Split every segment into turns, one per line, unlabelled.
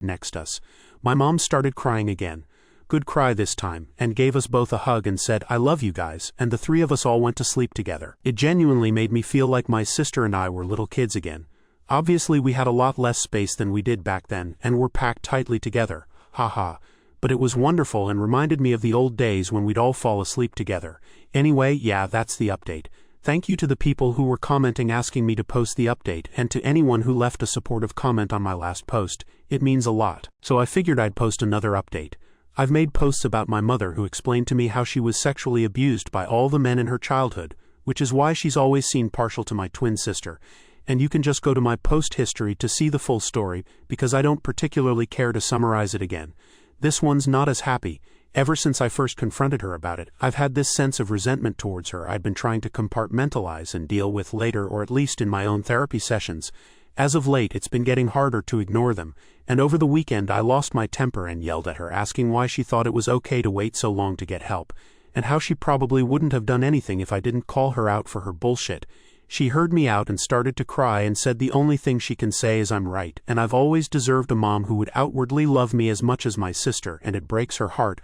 next us. My mom started crying again. Good cry this time, and gave us both a hug and said, "I love you guys," and the three of us all went to sleep together. It genuinely made me feel like my sister and I were little kids again. Obviously we had a lot less space than we did back then, and were packed tightly together. Haha. But it was wonderful and reminded me of the old days when we'd all fall asleep together. Anyway, yeah, that's the update. Thank you to the people who were commenting asking me to post the update, and to anyone who left a supportive comment on my last post. It means a lot. So I figured I'd post another update. I've made posts about my mother who explained to me how she was sexually abused by all the men in her childhood, which is why she's always seen partial to my twin sister. And you can just go to my post history to see the full story, because I don't particularly care to summarize it again. This one's not as happy. Ever since I first confronted her about it, I've had this sense of resentment towards her I'd been trying to compartmentalize and deal with later, or at least in my own therapy sessions. As of late, it's been getting harder to ignore them, and over the weekend I lost my temper and yelled at her, asking why she thought it was okay to wait so long to get help, and how she probably wouldn't have done anything if I didn't call her out for her bullshit. She heard me out and started to cry and said the only thing she can say is I'm right, and I've always deserved a mom who would outwardly love me as much as my sister, and it breaks her heart.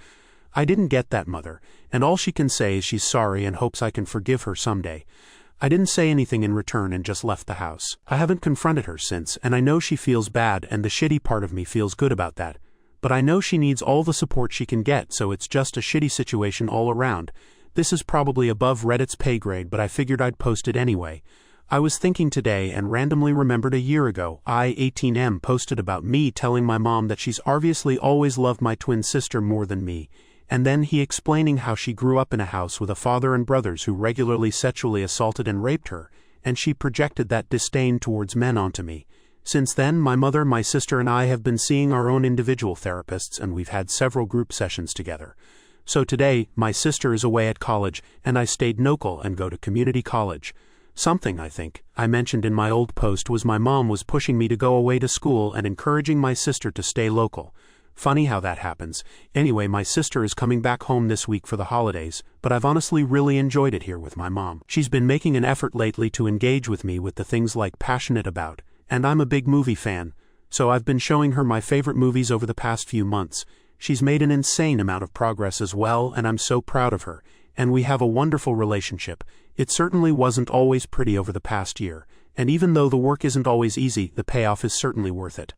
I didn't get that, mother, and all she can say is she's sorry and hopes I can forgive her someday. I didn't say anything in return and just left the house. I haven't confronted her since, and I know she feels bad, and the shitty part of me feels good about that. But I know she needs all the support she can get, so it's just a shitty situation all around. This is probably above Reddit's pay grade, but I figured I'd post it anyway. I was thinking today and randomly remembered a year ago, I18M posted about me telling my mom that she's obviously always loved my twin sister more than me, and then he explaining how she grew up in a house with a father and brothers who regularly sexually assaulted and raped her, and she projected that disdain towards men onto me. Since then, my mother, my sister, and I have been seeing our own individual therapists, and we've had several group sessions together. So today, my sister is away at college, and I stayed local and go to community college. Something, I think, I mentioned in my old post was my mom was pushing me to go away to school and encouraging my sister to stay local. Funny how that happens. Anyway, my sister is coming back home this week for the holidays, but I've honestly really enjoyed it here with my mom. She's been making an effort lately to engage with me with the things like passionate about, and I'm a big movie fan, so I've been showing her my favorite movies over the past few months. She's made an insane amount of progress as well, and I'm so proud of her, and we have a wonderful relationship. It certainly wasn't always pretty over the past year, and even though the work isn't always easy, the payoff is certainly worth it.